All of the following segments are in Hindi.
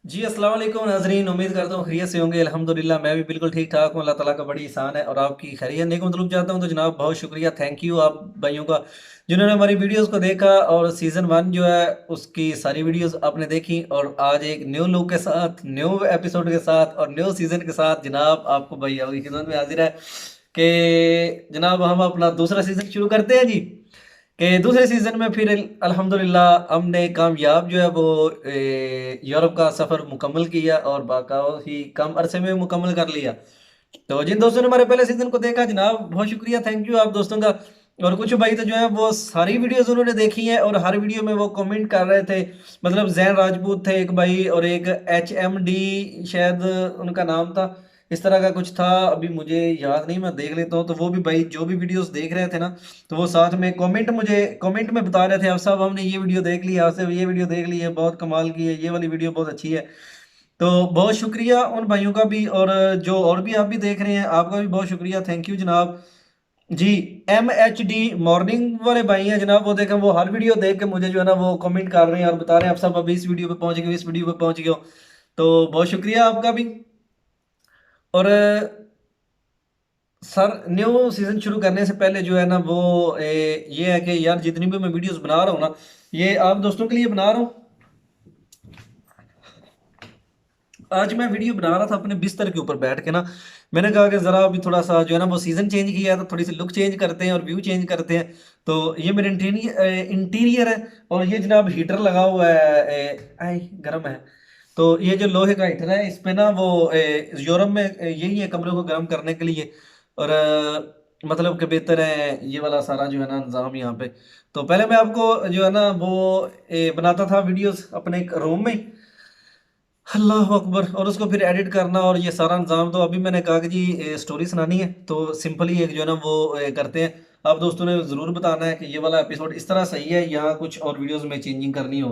जी अस्सलाम वालेकुम नाजरीन, उम्मीद करता हूँ खैरियत से होंगे। अल्हम्दुलिल्लाह मैं भी बिल्कुल ठीक ठाक हूँ। अल्लाह ताला का बड़ी एहसान है और आपकी खैरियत नेक मतलब चाहता हूँ। तो जनाब बहुत शुक्रिया, थैंक यू आप भाइयों का जिन्होंने हमारी वीडियोस को देखा और सीज़न 1 जो है उसकी सारी वीडियोस आपने देखी। और आज एक न्यू लुक के साथ, न्यू एपिसोड के साथ और न्यू सीज़न के साथ जनाब आपको भाई आपकी खिदमत में हाजिर है कि जनाब हम अपना दूसरा सीज़न शुरू करते हैं जी। कि दूसरे सीज़न में फिर अल्हम्दुलिल्लाह हमने कामयाब जो है वो यूरोप का सफ़र मुकम्मल किया और काफ़ी कम अरसे में मुकम्मल कर लिया। तो जिन दोस्तों ने हमारे पहले सीज़न को देखा जनाब बहुत शुक्रिया, थैंक यू आप दोस्तों का। और कुछ भाई तो जो है वो सारी वीडियोज़ उन्होंने देखी हैं और हर वीडियो में वो कमेंट कर रहे थे। मतलब ज़ैन राजपूत थे एक भाई और एक एचएमडी शायद उनका नाम था, इस तरह का कुछ था, अभी मुझे याद नहीं, मैं देख लेता हूँ। तो वो भी भाई जो भी वीडियोस देख रहे थे ना, तो वो साथ में कमेंट में बता रहे थे, अब साहब हमने ये वीडियो देख ली, आपसे ये वीडियो देख ली है, बहुत कमाल की है, ये वाली वीडियो बहुत अच्छी है। तो बहुत शुक्रिया उन भाइयों का भी, और जो और भी आप भी देख रहे हैं आपका भी बहुत शुक्रिया, थैंक यू जनाब। जी, MHD मॉर्निंग वाले भाई हैं जनाब, वो देखें वो हर वीडियो देख के मुझे जो है ना वो कमेंट कर रहे हैं और बता रहे हैं आप सब अभी इस वीडियो पे पहुंच गए, इस वीडियो पे पहुंच गए हो। तो बहुत शुक्रिया आपका भी। और सर न्यू सीजन शुरू करने से पहले जो है ना वो ये है कि यार जितनी भी मैं वीडियोस बना रहा हूँ ना, ये आप दोस्तों के लिए बना रहा हूँ। आज मैं वीडियो बना रहा था अपने बिस्तर के ऊपर बैठ के ना, मैंने कहा कि ज़रा अभी थोड़ा सा जो है ना वो सीज़न चेंज किया है तो थोड़ी सी लुक चेंज करते हैं और व्यू चेंज करते हैं। तो ये मेरे इंटीरियर है और ये जनाब हीटर लगा हुआ है, आई गर्म है। तो ये जो लोहे का हीटर है इस पे ना वो यूरोप में यही है कमरे को गर्म करने के लिए। और मतलब कि बेहतर है ये वाला सारा जो है ना निज़ाम यहाँ पे। तो पहले मैं आपको जो है ना वो बनाता था वीडियोस अपने एक रूम में, अल्लाह अकबर, और उसको फिर एडिट करना और ये सारा इंतजाम। तो अभी मैंने कहा कि जी स्टोरी सुनानी है तो सिंपली एक जो है ना वो करते हैं। आप दोस्तों ने ज़रूर बताना है कि ये वाला एपिसोड इस तरह सही है या कुछ और वीडियोस में चेंजिंग करनी हो,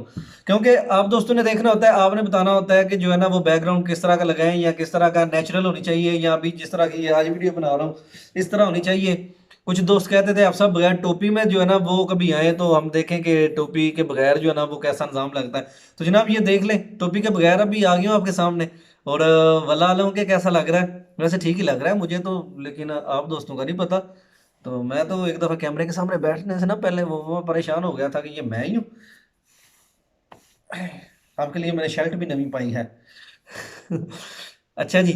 क्योंकि आप दोस्तों ने देखना होता है, आपने बताना होता है कि जो है ना वो बैकग्राउंड किस तरह का लगाएं या किस तरह का नेचुरल होनी चाहिए, या अभी जिस तरह की ये आज वीडियो बना रहा हूँ इस तरह होनी चाहिए। कुछ दोस्त कहते थे आप सब बगैर टोपी में जो है ना वो कभी आए तो हम देखें कि टोपी के बगैर जो है ना वो कैसा निज़ाम लगता है। तो जनाब ये देख लें, टोपी के बगैर अभी आ गया हूँ आपके सामने। और वल्लाह आलम के कैसा लग रहा है, वैसे ठीक ही लग रहा है मुझे तो, लेकिन आप दोस्तों का नहीं पता। तो मैं तो एक दफ़ा कैमरे के सामने बैठने से ना पहले वो परेशान हो गया था कि ये मैं ही हूँ। आपके लिए मैंने शर्ट भी नवी पाई है। अच्छा जी,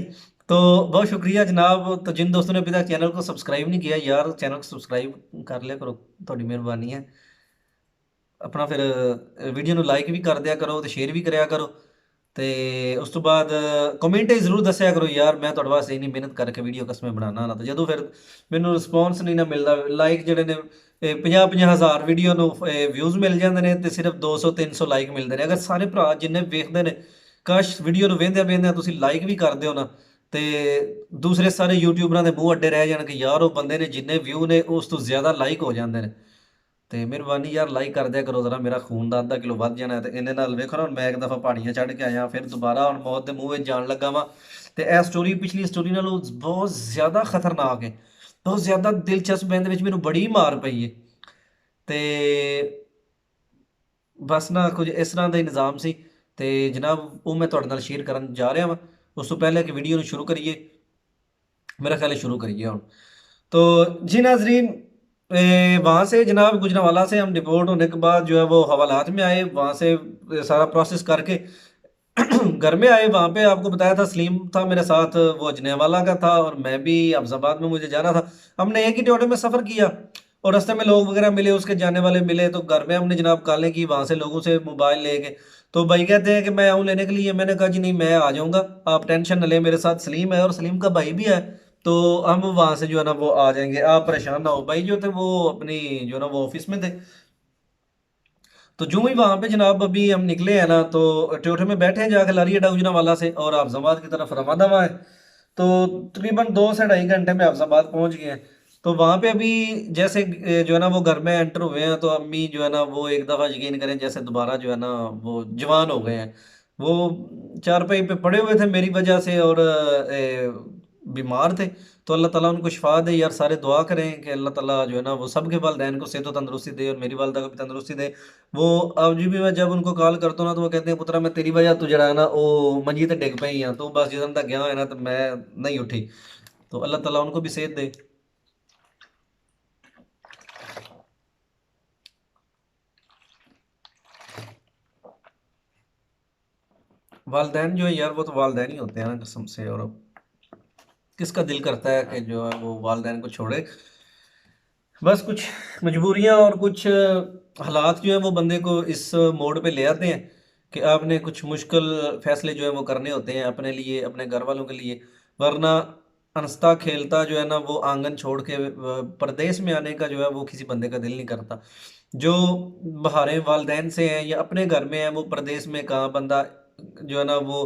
तो बहुत शुक्रिया जनाब। तो जिन दोस्तों ने अभी तक चैनल को सब्सक्राइब नहीं किया यार, चैनल को सब्सक्राइब कर लिया करो, थोड़ी मेहरबानी है। अपना फिर वीडियो ਨੂੰ ਲਾਈਕ ਵੀ ਕਰ ਦਿਆ ਕਰੋ ਤੇ ਸ਼ੇਅਰ ਵੀ ਕਰਿਆ ਕਰੋ। ਤੇ ਉਸ ਤੋਂ ਬਾਅਦ ਕਮੈਂਟ ਜ਼ਰੂਰ ਦੱਸਿਆ ਕਰੋ ਯਾਰ, ਮੈਂ ਤੁਹਾਡੇ ਵਾਸਤੇ ਇੰਨੀ ਮਿਹਨਤ ਕਰਕੇ ਵੀਡੀਓ ਕਸਮੇ ਬਣਾਉਣਾ ਨਾ, ਤੇ ਜਦੋਂ ਫਿਰ ਮੈਨੂੰ ਰਿਸਪੌਂਸ ਨਹੀਂ ਨਾ ਮਿਲਦਾ, ਲਾਈਕ ਜਿਹੜੇ ਨੇ 50-50 ਹਜ਼ਾਰ ਵੀਡੀਓ ਨੂੰ ਵਿਊਜ਼ ਮਿਲ ਜਾਂਦੇ ਨੇ ਤੇ ਸਿਰਫ 200-300 ਲਾਈਕ ਮਿਲਦੇ ਨੇ। ਅਗਰ ਸਾਰੇ ਭਰਾ ਜਿੰਨੇ ਵੇਖਦੇ ਨੇ ਕਾਸ਼ ਵੀਡੀਓ ਨੂੰ ਵੇਖਦਿਆਂ ਵੇਖਦਿਆਂ ਤੁਸੀਂ ਲਾਈਕ ਵੀ ਕਰ ਦਿਓ ਨਾ, ਤੇ ਦੂਸਰੇ ਸਾਰੇ ਯੂਟਿਊਬਰਾਂ ਦੇ ਮੂੰਹ ਅੱਡੇ ਰਹਿ ਜਾਣ ਕਿ ਯਾਰ ਉਹ ਬੰਦੇ ਨੇ ਜਿੰਨੇ ਵਿਊ ਨੇ ਉਸ ਤੋਂ ਜ਼ਿਆਦਾ ਲਾਈਕ ਹੋ ਜਾਂਦੇ ਨੇ। ਤੇ ਮਿਹਰਬਾਨੀ ਯਾਰ ਲਾਈਕ ਕਰ ਦਿਆ ਕਰੋ ਜ਼ਰਾ, ਮੇਰਾ ਖੂਨ ਦਾ ਅੱਧਾ ਕਿਲੋ ਵੱਧ ਜਾਣਾ ਹੈ। ਤੇ ਇਹਨੇ ਨਾਲ ਵੇਖੋ ਨਾ, ਹੁਣ ਮੈਂ ਇੱਕ ਦਫਾ ਪਹਾੜੀਆਂ ਚੜ੍ਹ ਕੇ ਆਇਆ ਫਿਰ ਦੁਬਾਰਾ ਹੁਣ ਮੌਤ ਦੇ ਮੂੰਹ ਵਿੱਚ ਜਾਣ ਲੱਗਾ ਵਾਂ। ਤੇ ਇਹ ਸਟੋਰੀ ਪਿਛਲੀ ਸਟੋਰੀ ਨਾਲੋਂ ਬਹੁਤ ਜ਼ਿਆਦਾ ਖਤਰਨਾਕ ਹੈ, ਬਹੁਤ ਜ਼ਿਆਦਾ ਦਿਲਚਸਪ ਹੈ, ਇਹਦੇ ਵਿੱਚ ਮੈਨੂੰ ਬੜੀ ਮਾਰ ਪਈ ਹੈ। ਤੇ ਬਸ ਨਾ ਕੁਝ ਇਸ ਤਰ੍ਹਾਂ ਦਾ ਹੀ ਨਿਜ਼ਾਮ ਸੀ ਤੇ ਜਨਾਬ ਉਹ ਮੈਂ ਤੁਹਾਡੇ ਨਾਲ ਸ਼ੇਅਰ ਕਰਨ ਜਾ ਰਿਹਾ ਵਾਂ। ਉਸ ਤੋਂ ਪਹਿਲੇ ਕਿ ਵੀਡੀਓ ਨੂੰ ਸ਼ੁਰੂ ਕਰੀਏ, मेरा ख्याल है शुरू करिए हम। तो जी नाजरीन, वहाँ से जनाब गुजरांवाला से हम डिपोर्ट होने के बाद जो है वो हवालात में आए, वहाँ से सारा प्रोसेस करके घर में आए। वहाँ पे आपको बताया था सलीम था मेरे साथ, वो जनेवाला का था और मैं भी अफजाबाद में मुझे जाना था। हमने एक ही टोटे में सफ़र किया और रास्ते में लोग वगैरह मिले, उसके जाने वाले मिले, तो घर में हमने जनाब कॉलें की वहाँ से लोगों से मोबाइल लेके। तो भाई कहते हैं कि मैं आऊँ लेने के लिए, मैंने कहा जी नहीं मैं आ जाऊँगा, आप टेंशन न लें, मेरे साथ सलीम है और सलीम का भाई भी है। तो हम वहाँ से जो है ना वो आ जाएंगे, आप परेशान ना हो। भाई जो थे वो अपनी जो है ना वो ऑफिस में थे। तो जो ही वहाँ पे जनाब अभी हम निकले हैं ना, तो टोयोटे में बैठे हैं जाके लारी अड्डा गुजरांवाला से और अफजाबाद की तरफ रवा दवा है। तो तकरीबन 2 से ढाई घंटे में अफजाबाद पहुँच गए हैं। तो वहाँ पे अभी जैसे जो है ना वो घर में एंटर हुए हैं, तो अम्मी जो है ना वो एक दफ़ा यकीन करें जैसे दोबारा जो है ना वो जवान हो गए हैं। वो चारपाई पे पड़े हुए थे मेरी वजह से, और बीमार थे, तो अल्लाह ताला उनको शिफा दे यार। सारे दुआ करें कि अल्लाह ताला जो है ना वो सबके वालिदैन को सेहत और तंदुरुस्ती दे, और मेरी वालदा को भी तंदुरुस्ती दे। वो अब जी भी मैं जब उनको कॉल करता हूँ ना, तो वो कहते हैं पुत्रा मैं तेरी वजह तो जड़ा है ना वो मंजी ते डिग पई हाँ, तो बस जिदन तक गया है ना तो मैं नहीं उठी। तो अल्लाह ताला उनको भी सेहत दे। वालदैन जो है यार वो तो वालदैन ही होते हैं ना कसम से। और अब किसका दिल करता है कि जो है वो वालदैन को छोड़े। बस कुछ मजबूरियां और कुछ हालात जो है वो बंदे को इस मोड़ पे ले आते हैं कि आपने कुछ मुश्किल फैसले जो है वो करने होते हैं अपने लिए, अपने घर वालों के लिए। वरना हंसता खेलता जो है ना वो आंगन छोड़ के परदेश में आने का जो है वो किसी बंदे का दिल नहीं करता। जो बहारें वालदैन से हैं या अपने घर में है, वो परदेश में कहाँ बंदा जो है ना वो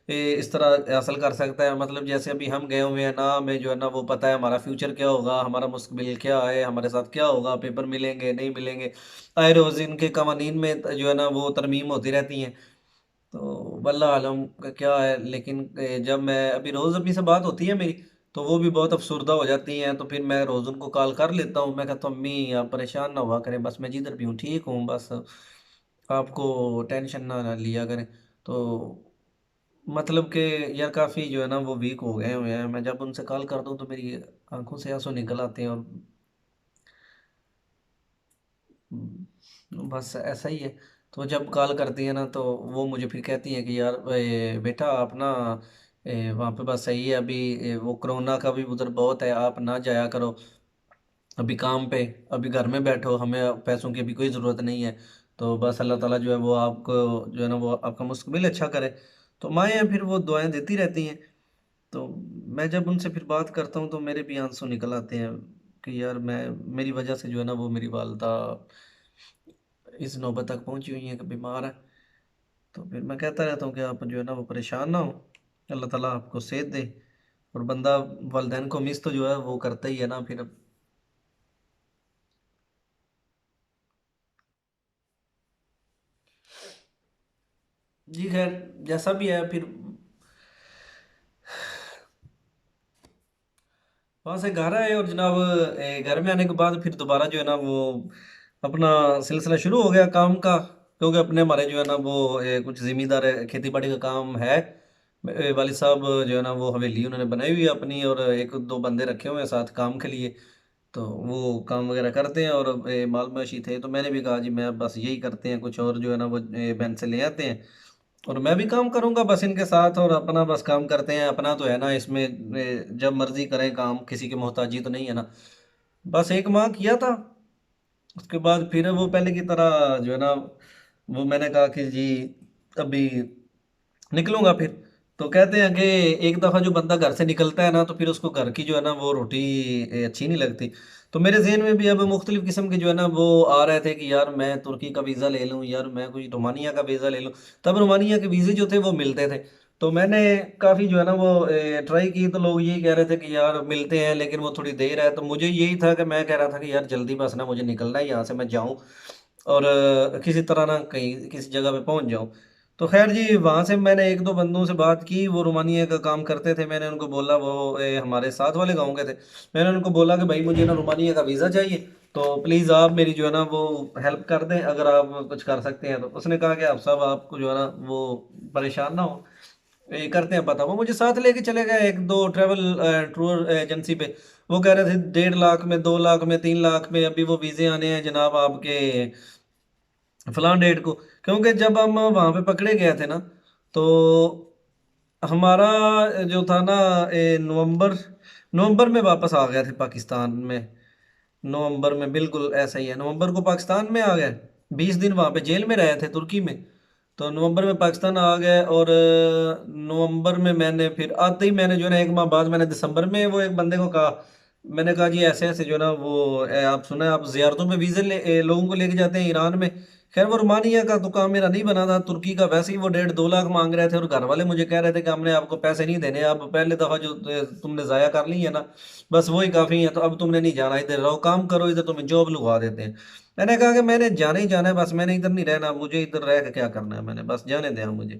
इस तरह हासिल कर सकता है। मतलब जैसे अभी हम गए हुए हैं ना, हमें जो है ना वो पता है हमारा फ्यूचर क्या होगा, हमारा मुस्तकबिल क्या है, हमारे साथ क्या होगा, पेपर मिलेंगे नहीं मिलेंगे। आए रोज़ इनके कवानीन में जो है ना वो तरमीम होती रहती हैं। तो वल्लाह आलम का क्या है। लेकिन जब मैं अभी रोज़ अभी से बात होती है मेरी, तो वो भी बहुत अफसरदा हो जाती हैं। तो फिर मैं रोज़ उनको कॉल कर लेता हूँ, मैं कहता हूँ अम्मी आप परेशान ना हुआ करें, बस मैं जिधर भी हूँ ठीक हूँ, बस आपको टेंशन ना लिया करें। तो मतलब कि यार काफ़ी जो है ना वो वीक हो गए हुए हैं। मैं जब उनसे कॉल करता हूँ तो मेरी आंखों से आंसू निकल आते हैं। और बस ऐसा ही है। तो जब कॉल करती है ना तो वो मुझे फिर कहती हैं कि यार बेटा आप ना वहाँ पे बस सही है अभी, वो कोरोना का भी उधर बहुत है, आप ना जाया करो अभी काम पे, अभी घर में बैठो, हमें पैसों की अभी कोई ज़रूरत नहीं है। तो बस अल्लाह ताला जो है वो आपको जो है ना वो आपका मुस्तकबिल अच्छा करे। तो माएँ हैं फिर वो दुआएं देती रहती हैं। तो मैं जब उनसे फिर बात करता हूँ तो मेरे भी आंसू निकल आते हैं कि यार मैं मेरी वजह से जो है ना वो मेरी वालदा इस नौबत तक पहुंची हुई है कि बीमार है। तो फिर मैं कहता रहता हूँ कि आप जो है ना वो परेशान ना हो, अल्लाह ताला आपको सेहत दे। और बंदा वालदैन को मिस तो जो है वो करता ही है ना फिर। जी खैर, जैसा भी है फिर वहाँ से घर आए, और जनाब घर में आने के बाद फिर दोबारा जो है ना वो अपना सिलसिला शुरू हो गया काम का। क्योंकि अपने हमारे जो है ना वो कुछ ज़िम्मेदार खेती बाड़ी का काम है। मेरे वालिद साहब जो है ना वो हवेली उन्होंने बनाई हुई है अपनी, और एक दो बंदे रखे हुए हैं साथ काम के लिए। तो वो काम वगैरह करते हैं, और माल मवेशी थे तो मैंने भी कहा जी मैं बस यही करते हैं, कुछ और जो है ना वो बैंक से ले आते हैं और मैं भी काम करूंगा बस इनके साथ, और अपना बस काम करते हैं। अपना तो है ना इसमें जब मर्जी करें काम, किसी की मोहताजी तो नहीं है ना। बस एक माह किया था, उसके बाद फिर वो पहले की तरह जो है ना वो मैंने कहा कि जी अभी निकलूंगा फिर। तो कहते हैं कि एक दफ़ा जो बंदा घर से निकलता है ना तो फिर उसको घर की जो है ना वो रोटी अच्छी नहीं लगती। तो मेरे जहन में भी अब मुख्तलिफ किस्म के जो है ना वो आ रहे थे कि यार मैं तुर्की का वीज़ा ले लूँ, यार मैं कोई रोमानिया का वीज़ा ले लूँ। तब रोमानिया के वीज़े जो थे वो मिलते थे। तो मैंने काफ़ी जो है ना वो ट्राई की, तो लोग यही कह रहे थे कि यार मिलते हैं लेकिन वो थोड़ी देर है। तो मुझे यही था कि मैं कह रहा था कि यार जल्दी बस ना मुझे निकलना है यहाँ से, मैं जाऊँ और किसी तरह ना कहीं किसी जगह पे पहुंच जाऊं। तो खैर जी वहाँ से मैंने एक दो बंदों से बात की, वो रोमानिया का काम करते थे। मैंने उनको बोला, वो हमारे साथ वाले गांव के थे। मैंने उनको बोला कि भाई मुझे ना रोमानिया का वीज़ा चाहिए, तो प्लीज़ आप मेरी जो है ना वो हेल्प कर दें अगर आप कुछ कर सकते हैं। तो उसने कहा कि आप सब आपको जो है ना वो परेशान ना हो, ये करते हैं पता। वो मुझे साथ लेके चले गए एक दो ट्रैवल टूर एजेंसी पे। वो कह रहे थे 1.5 लाख में, 2 लाख में, 3 लाख में अभी वो वीज़े आने हैं जनाब आपके फलां डेट को। क्योंकि जब हम वहाँ पे पकड़े गए थे ना तो हमारा जो था ना नवंबर नवंबर में वापस आ गए थे पाकिस्तान में। नवंबर में बिल्कुल ऐसा ही है, नवंबर को पाकिस्तान में आ गए, 20 दिन वहाँ पे जेल में रहे थे तुर्की में। तो नवंबर में पाकिस्तान आ गए, और नवंबर में मैंने फिर आते ही मैंने जो है ना एक माह बाद मैंने दिसंबर में वो एक बंदे को कहा, मैंने कहा जी ऐसे ऐसे जो है ना वो आप सुना है आप जियारतों में वीज़े लोगों को लेके जाते हैं ईरान में। खैर वो रोमानिया का तो काम मेरा नहीं बना था, तुर्की का वैसे ही वो 1.5-2 लाख मांग रहे थे, और घर वाले मुझे कह रहे थे कि हमने आपको पैसे नहीं देने, अब पहले दफ़ा जो तुमने ज़ाया कर ली है ना बस वही काफ़ी है, तो अब तुमने नहीं जाना, इधर रहो काम करो, इधर तुम्हें जॉब लगवा देते हैं। मैंने कहा कि मैंने जाना ही जाना है, बस मैंने इधर नहीं रहना, मुझे इधर रह के क्या करना है, मैंने बस जाने दिया मुझे।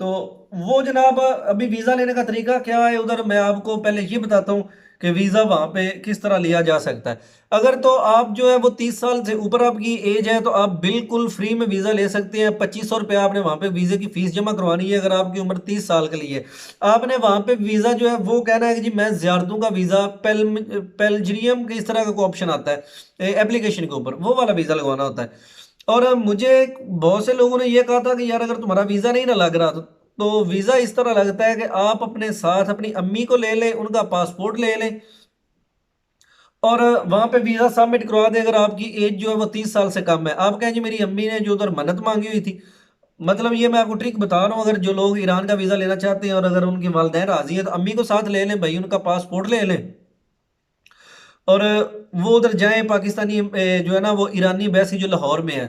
तो वो जनाब अभी वीज़ा लेने का तरीका क्या है उधर, मैं आपको पहले ये बताता हूँ कि वीज़ा वहाँ पे किस तरह लिया जा सकता है। अगर तो आप जो है वो 30 साल से ऊपर आपकी एज है तो आप बिल्कुल फ्री में वीज़ा ले सकते हैं। 2500 रुपया आपने वहाँ पे वीज़े की फ़ीस जमा करवानी है अगर आपकी उम्र 30 साल के लिए। आपने वहाँ पे वीज़ा जो है वो कहना है कि जी मैं ज़ियारतों का वीज़ा पेलग्रिम के इस तरह का कोई ऑप्शन आता है एप्लीकेशन के ऊपर, वो वाला वीज़ा लगवाना होता है। और मुझे बहुत से लोगों ने ये कहा था कि यार अगर तुम्हारा वीज़ा नहीं ना लग रहा तो वीज़ा इस तरह लगता है कि आप अपने साथ अपनी अम्मी को ले लें, उनका पासपोर्ट ले लें और वहाँ पे वीज़ा सबमिट करवा दें। अगर आपकी एज जो है वो 30 साल से कम है, आप कहें जी मेरी अम्मी ने जो उधर मन्नत मांगी हुई थी, मतलब ये मैं आपको ट्रिक बता रहा हूँ, अगर जो लोग ईरान का वीज़ा लेना चाहते हैं और अगर उनकी वालदैन राज़ी है तो अम्मी को साथ ले लें भाई, उनका पासपोर्ट ले लें और वो उधर जाएँ। पाकिस्तानी जो है ना वो ईरानी एम्बेसी जो लाहौर में है,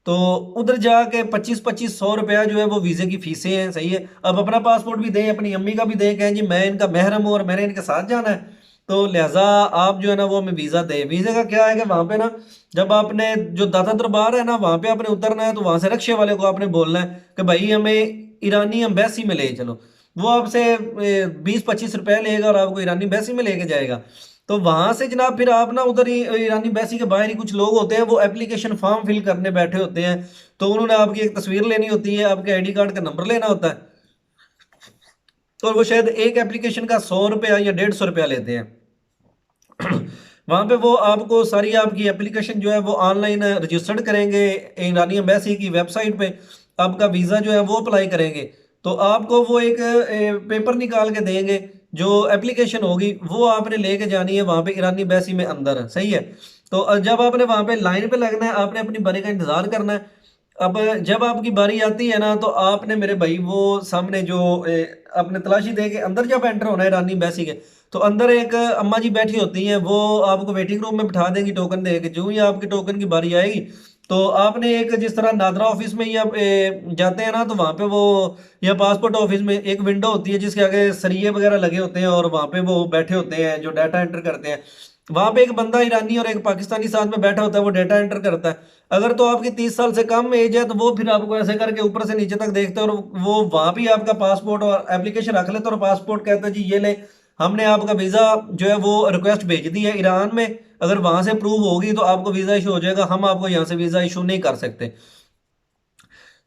तो उधर जाके 25-2500 रुपया जो है वो वीज़े की फ़ीसें हैं, सही है। अब अपना पासपोर्ट भी दें, अपनी अम्मी का भी दें, कहें जी मैं इनका महरम हूँ और मैंने इनके साथ जाना है, तो लिहाजा आप जो है ना वो हमें वीज़ा दें। वीज़े का क्या है कि वहाँ पे ना जब आपने जो दाता दरबार है ना वहाँ पे आपने उतरना है तो वहाँ से रक्शे वाले को आपने बोलना है कि भाई हमें ईरानी एम्बेसी में ले चलो। वो आपसे 20-25 रुपये लेगा और आपको ईरानी एम्बेसी में लेके जाएगा। तो वहां से जनाब फिर आप ना उधर ही ईरानी एम्बेसी के बाहर ही कुछ लोग होते हैं, वो एप्लीकेशन फॉर्म फिल करने बैठे होते हैं। तो उन्होंने आपकी एक तस्वीर लेनी होती है, आपके आईडी कार्ड का नंबर लेना होता है और वो शायद एक एप्लीकेशन का 100 रुपया या 150 रुपया लेते हैं। वहां पे वो आपको सारी आपकी एप्लीकेशन जो है वो ऑनलाइन रजिस्टर्ड करेंगे ईरानी एम्बेसी की वेबसाइट पे, आपका वीज़ा जो है वो अप्लाई करेंगे। तो आपको वो एक पेपर निकाल के देंगे, जो एप्लीकेशन होगी वो आपने लेके जानी है वहाँ पे ईरानी एम्बेसी में अंदर, सही है। तो जब आपने वहाँ पे लाइन पे लगना है, आपने अपनी बारी का इंतज़ार करना है। अब जब आपकी बारी आती है ना तो आपने मेरे भाई वो सामने जो अपने तलाशी दे के अंदर जब एंटर होना है ईरानी एम्बेसी के, तो अंदर एक अम्मा जी बैठी होती हैं, वो आपको वेटिंग रूम में बिठा देंगी टोकन दे के। जो ही आपकी टोकन की बारी आएगी तो आपने एक जिस तरह नादरा ऑफिस में या जाते हैं ना तो वहाँ पे वो, या पासपोर्ट ऑफिस में एक विंडो होती है जिसके आगे सरिये वगैरह लगे होते हैं और वहाँ पे वो बैठे होते हैं जो डाटा एंटर करते हैं। वहाँ पे एक बंदा ईरानी और एक पाकिस्तानी साथ में बैठा होता है, वो डाटा एंटर करता है। अगर तो आपकी 30 साल से कम एज है तो वो फिर आपको ऐसे करके ऊपर से नीचे तक देखते हैं और वो वहाँ भी आपका पासपोर्ट और एप्लीकेशन रख लेते हैं और पासपोर्ट कहते हैं जी ये ले, हमने आपका वीज़ा जो है वो रिक्वेस्ट भेज दी है ईरान में, अगर वहाँ से प्रूव होगी तो आपको वीज़ा इशू हो जाएगा, हम आपको यहाँ से वीज़ा इशू नहीं कर सकते।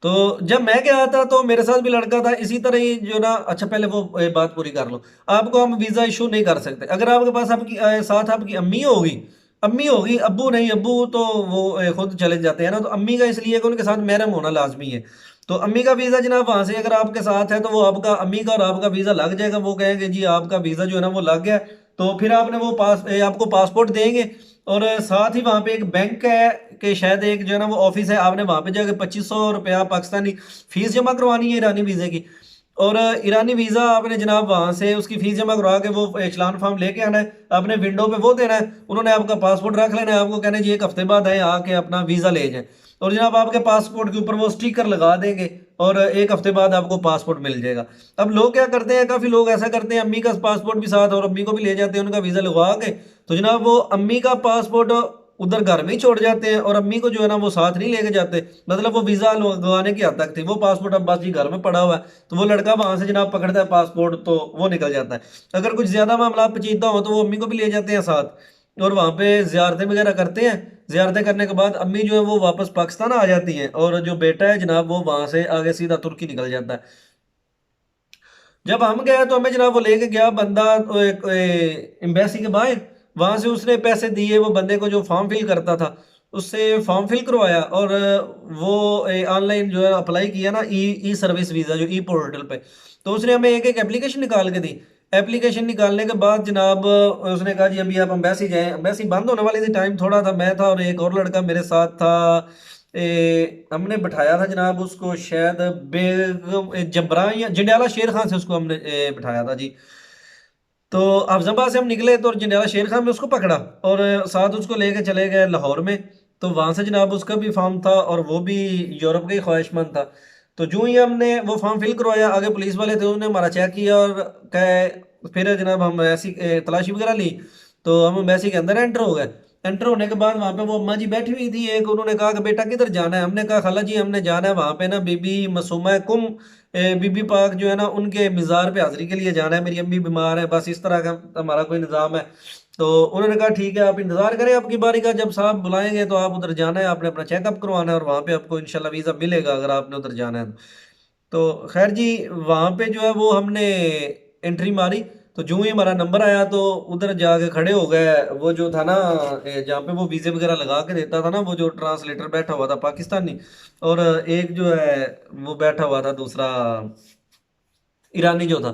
तो जब मैं गया था तो मेरे साथ भी लड़का था इसी तरह ही जो ना, अच्छा पहले वो बात पूरी कर लो। आपको हम वीज़ा इशू नहीं कर सकते अगर आपके पास आपकी साथ आपकी अम्मी होगी, अम्मी होगी, अब्बू नहीं, अब्बू तो वो खुद चले जाते हैं ना, तो अम्मी का इसलिए कि उनके साथ महरम होना लाजमी है। तो अम्मी का वीज़ा जनाब वहाँ से अगर आपके साथ है तो वो आपका अम्मी का और आपका वीज़ा लग जाएगा। वो कहेंगे जी आपका वीज़ा जो है ना वो लग गया, तो फिर आपने वो आपको पासपोर्ट देंगे और साथ ही वहाँ पे एक बैंक है कि शायद एक जो है ना वो ऑफिस है, आपने वहाँ पे जाकर 2500 रुपया पाकिस्तानी फीस जमा करवानी है ईरानी वीज़े की। और ईरानी वीज़ा आपने जनाब वहाँ से उसकी फ़ीस जमा करवा के वो चलान फॉर्म लेके आना है, आपने विंडो पे वो देना है, उन्होंने आपका पासपोर्ट रख लेना है, आपको कहना है जी एक हफ्ते बाद आए आके अपना वीज़ा ले जाए और जनाब आपके पासपोर्ट के ऊपर वो स्टिकर लगा देंगे और एक हफ्ते बाद आपको पासपोर्ट मिल जाएगा। अब लोग क्या करते हैं, काफ़ी लोग ऐसा करते हैं अम्मी का पासपोर्ट भी साथ और अम्मी को भी ले जाते हैं उनका वीज़ा लगवा के, तो जनाब वो अम्मी का पासपोर्ट उधर घर में ही छोड़ जाते हैं और अम्मी को जो है ना वो साथ नहीं लेके जाते। मतलब वो वीज़ा लगवाने की हद तक थी, वो पासपोर्ट अब बस जी घर में पड़ा हुआ है, तो वो लड़का वहाँ से जनाब पकड़ता है पासपोर्ट तो वो निकल जाता है। अगर कुछ ज़्यादा मामला पेचीदा हो तो वो अम्मी को भी ले जाते हैं साथ और वहाँ पे ज़ियारतें वगैरह करते हैं। ज़ियारतें करने के बाद अम्मी जो है वो वापस पाकिस्तान आ जाती हैं और जो बेटा है जनाब वो वहाँ से आगे सीधा तुर्की निकल जाता है। जब हम गए तो हमें जनाब वो लेके गया बंदा एम्बेसी के बाहर, वहां से उसने पैसे दिए वो बंदे को जो फॉर्म फिल करता था, उससे फॉर्म फिल करवाया और वो ऑनलाइन जो है अप्लाई किया ना ई ई सर्विस वीज़ा जो ई पोर्टल पे, तो उसने हमें एक एक एप्लीकेशन निकाल के दी। एप्लीकेशन निकालने के बाद जनाब उसने कहा जी अभी आप अम्बेसी जाएँ, अम्बेसी बंद होने वाली थी, टाइम थोड़ा था, मैं था और एक और लड़का मेरे साथ था। हमने बिठाया था जनाब उसको शायद बेगम जबरा या जंडियाला शेर खान से उसको हमने बिठाया था जी। तो अफजलबाद से हम निकले तो जंडियाला शेर खान में उसको पकड़ा और साथ उसको लेके चले गए लाहौर में। तो वहाँ से जनाब उसका भी फॉर्म था और वो भी यूरोप का ही ख्वाहिशमंद था। तो जो ही हमने वो फॉर्म फिल करवाया, आगे पुलिस वाले थे उन्होंने हमारा चेक किया और कहे, फिर जनाब हम ऐसी तलाशी वगैरह ली तो हम एम्बेसी के अंदर एंटर हो गए। एंटर होने के बाद वहाँ पे वो अम्मा जी बैठी हुई थी एक, उन्होंने कहा कि बेटा किधर जाना है? हमने कहा खाला जी हमने जाना है वहाँ पे ना बीबी मसूमा कुम बीबी पाक जो है ना उनके मज़ार पे हाज़िरी के लिए जाना है, मेरी अम्मी बीमार है, बस इस तरह का हमारा कोई निज़ाम है। तो उन्होंने कहा ठीक है आप इंतज़ार करें आपकी बारी का, जब साहब बुलाएंगे तो आप उधर जाना है, आपने अपना चेकअप करवाना है और वहाँ पे आपको इंशाल्लाह वीज़ा मिलेगा अगर आपने उधर जाना है तो खैर जी वहाँ पे जो है वो हमने एंट्री मारी। तो जो ही हमारा नंबर आया तो उधर जाके खड़े हो गए, वो जो था ना जहाँ पे वो वीज़े वगैरह लगा के देता था ना, वो जो ट्रांसलेटर बैठा हुआ था पाकिस्तानी, और एक जो है वो बैठा हुआ था दूसरा ईरानी जो था।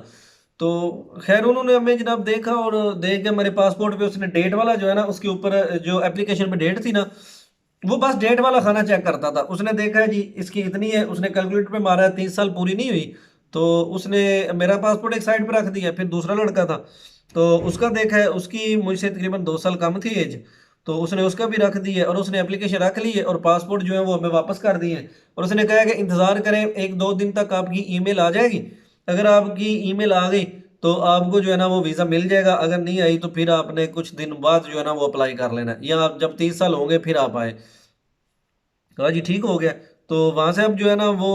तो खैर उन्होंने हमें जनाब देखा और देख के मेरे पासपोर्ट पे उसने डेट वाला जो है ना उसके ऊपर जो एप्लीकेशन पे डेट थी ना, वो बस डेट वाला खाना चेक करता था। उसने देखा है जी इसकी इतनी है, उसने कैलकुलेटर पे मारा है 30 साल पूरी नहीं हुई, तो उसने मेरा पासपोर्ट एक साइड पे रख दिया। फिर दूसरा लड़का था तो उसका देखा है, उसकी मुझसे तकरीबन 2 साल कम थी एज, तो उसने उसका भी रख दी है और उसने एप्लीकेशन रख ली है और पासपोर्ट जो है वो हमें वापस कर दिए हैं। और उसने कहा है कि इंतज़ार करें 1-2 दिन तक आपकी ईमेल आ जाएगी, अगर आपकी ईमेल आ गई तो आपको जो है ना वो वीज़ा मिल जाएगा, अगर नहीं आई तो फिर आपने कुछ दिन बाद जो है ना वो अप्लाई कर लेना है, या आप जब 30 साल होंगे फिर आप आए। कहा जी ठीक हो गया। तो वहां से अब जो है ना वो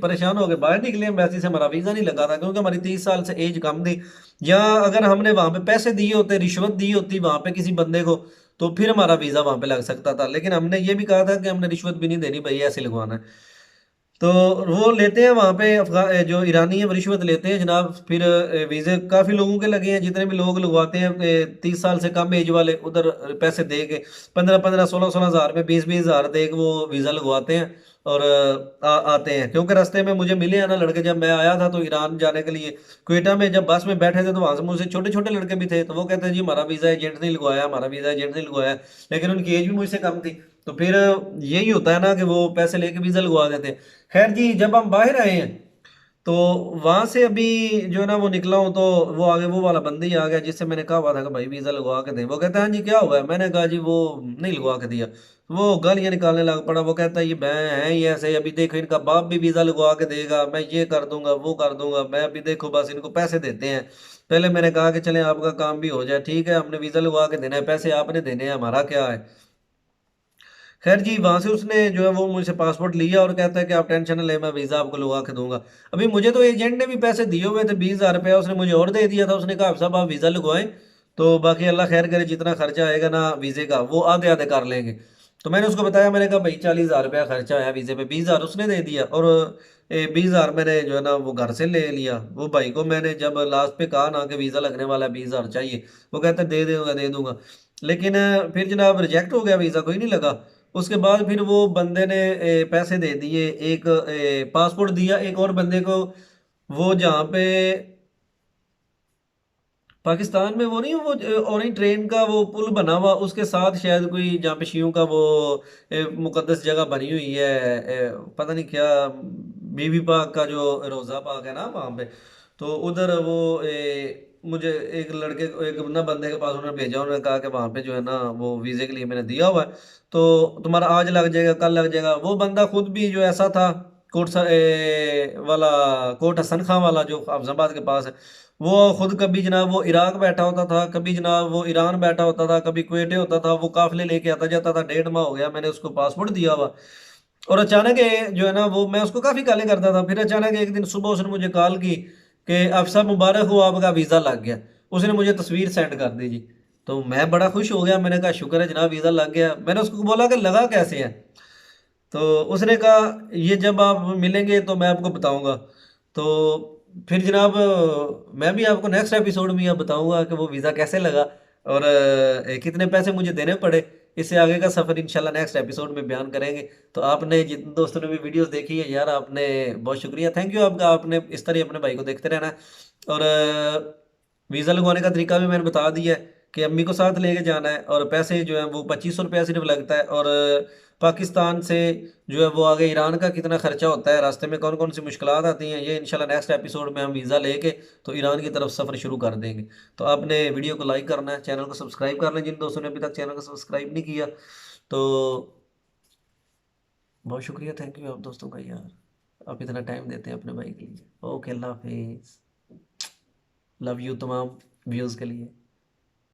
परेशान हो गए बाहर निकले, वैसे से हमारा वीज़ा नहीं लगा था क्योंकि हमारी 30 साल से एज कम थी। या अगर हमने वहां पे पैसे दिए होते, रिश्वत दी होती वहां पे किसी बंदे को, तो फिर हमारा वीज़ा वहां पे लग सकता था, लेकिन हमने ये भी कहा था कि हमने रिश्वत भी नहीं देनी भाई, ऐसे लगवाना है। तो वो लेते हैं वहाँ पे जो ईरानी है वो रिश्वत लेते हैं जनाब। फिर वीज़े काफ़ी लोगों के लगे हैं, जितने भी लोग लगवाते हैं 30 साल से कम एज वाले उधर पैसे दे के 15-15 16-16 हज़ार में 20-20 हज़ार दे के वो वीज़ा लगवाते हैं और आते हैं। क्योंकि रास्ते में मुझे मिले हैं ना लड़के, जब मैं आया था तो ईरान जाने के लिए क्वेटा में जब बस में बैठे थे तो वहाँ से मुझसे छोटे छोटे लड़के भी थे, तो वो कहते हैं जी हमारा वीज़ा एजेंट नहीं लगवाया, हमारा वीज़ा एजेंट नहीं लगवाया, लेकिन उनकी एज भी मुझसे कम थी। तो फिर यही होता है ना कि वो पैसे लेके वीज़ा लगवा देते हैं। खैर जी जब हम बाहर आए हैं तो वहां से अभी जो है ना वो निकला हूं तो वो आगे वो वाला बंदा ही आ गया जिससे मैंने कहा हुआ था कि भाई वीजा लगवा के दे। वो कहता है हाँ जी क्या हुआ है? मैंने कहा जी वो नहीं लगवा के दिया। वो गालियां निकालने लग पड़ा, वो कहता है ये मैं है ये ऐसे, अभी देखो इनका बाप भी वीजा लगवा के देगा, मैं ये कर दूंगा वो कर दूंगा, मैं अभी देखो बस इनको पैसे देते हैं। पहले मैंने कहा कि चले आपका काम भी हो जाए, ठीक है हमने वीजा लगवा के देना है, पैसे आपने देने हैं, हमारा क्या है। खैर जी वहां से उसने जो है वो मुझसे पासपोर्ट लिया और कहता है कि आप टेंशन न ले मैं वीज़ा आपको लगवा के दूंगा। अभी मुझे तो एजेंट ने भी पैसे दिए हुए थे 20 हज़ार रुपया, उसने मुझे और दे दिया था। उसने कहा साहब आप वीज़ा लगवाएं तो बाकी अल्लाह खैर करे, जितना खर्चा आएगा ना वीज़े का वो आधे आधे कर लेंगे। तो मैंने उसको बताया, मैंने कहा भाई 40 हज़ार रुपया खर्चा आया वीज़े पे, 20 हज़ार उसने दे दिया और 20 हज़ार मैंने जो है ना वो घर से ले लिया। वो भाई को मैंने जब लास्ट पे कहा ना कि वीज़ा लगने वाला है 20 हज़ार चाहिए, वो कहता है दे दूंगा दे दूंगा। लेकिन फिर जनाब रिजेक्ट हो गया, वीज़ा कोई नहीं लगा। उसके बाद फिर वो बंदे ने पैसे दे दिए, एक पासपोर्ट दिया एक और बंदे को, वो जहाँ पे पाकिस्तान में वो नहीं वो और ट्रेन का वो पुल बना हुआ उसके साथ शायद कोई जहाँ पे शियों का वो मुकद्दस जगह बनी हुई है, पता नहीं क्या, बीबी पाक का जो रोज़ा पाक है ना वहाँ पे। तो उधर वो मुझे एक लड़के को एक ना बंदे के पास उन्होंने भेजा, उन्होंने कहा कि वहाँ पे जो है ना वो वीज़े के लिए मैंने दिया हुआ है तो तुम्हारा आज लग जाएगा कल लग जाएगा। वो बंदा खुद भी जो ऐसा था वाला कोट हसन खां वाला जो अफजाबाद के पास है, वो खुद कभी जनाब वो इराक बैठा होता था, कभी जनाब वो ईरान बैठा होता था, कभी कुवैटे होता था, वो काफिले लेके आता जाता था। 1.5 माह हो गया मैंने उसको पासपोर्ट दिया हुआ, और अचानक जो है ना वो मैं उसको काफी गालें करता था, फिर अचानक एक दिन सुबह उसने मुझे कॉल की कि अफसर मुबारक हो आपका वीजा लग गया। उसने मुझे तस्वीर सेंड कर दी जी। तो मैं बड़ा खुश हो गया, मैंने कहा शुक्र है जनाब वीजा लग गया। मैंने उसको बोला कि लगा कैसे है? तो उसने कहा ये जब आप मिलेंगे तो मैं आपको बताऊंगा। तो फिर जनाब मैं भी आपको नेक्स्ट एपिसोड में यह बताऊंगा कि वो वीज़ा कैसे लगा और कितने पैसे मुझे देने पड़े। इससे आगे का सफ़र इंशाल्लाह नेक्स्ट एपिसोड में बयान करेंगे। तो आपने जिन दोस्तों ने भी वीडियोस देखी है यार, आपने बहुत शुक्रिया, थैंक यू आपका, आपने इस तरह अपने भाई को देखते रहना है। और वीज़ा लगवाने का तरीका भी मैंने बता दिया है कि अम्मी को साथ लेके जाना है और पैसे जो है वो 2500 रुपया सिर्फ लगता है। और पाकिस्तान से जो है वो आगे ईरान का कितना खर्चा होता है, रास्ते में कौन कौन सी मुश्किलात आती हैं, ये इंशाल्लाह नेक्स्ट एपिसोड में हम वीज़ा लेके तो ईरान की तरफ सफ़र शुरू कर देंगे। तो आपने वीडियो को लाइक करना है, चैनल को सब्सक्राइब कर लें जिन दोस्तों ने अभी तक चैनल को सब्सक्राइब नहीं किया। तो बहुत शुक्रिया, थैंक यू आप दोस्तों का यार, आप इतना टाइम देते हैं अपने भाई के लिए। ओके अल्लाह हाफिज़, लव यू तमाम व्यूज़ के लिए।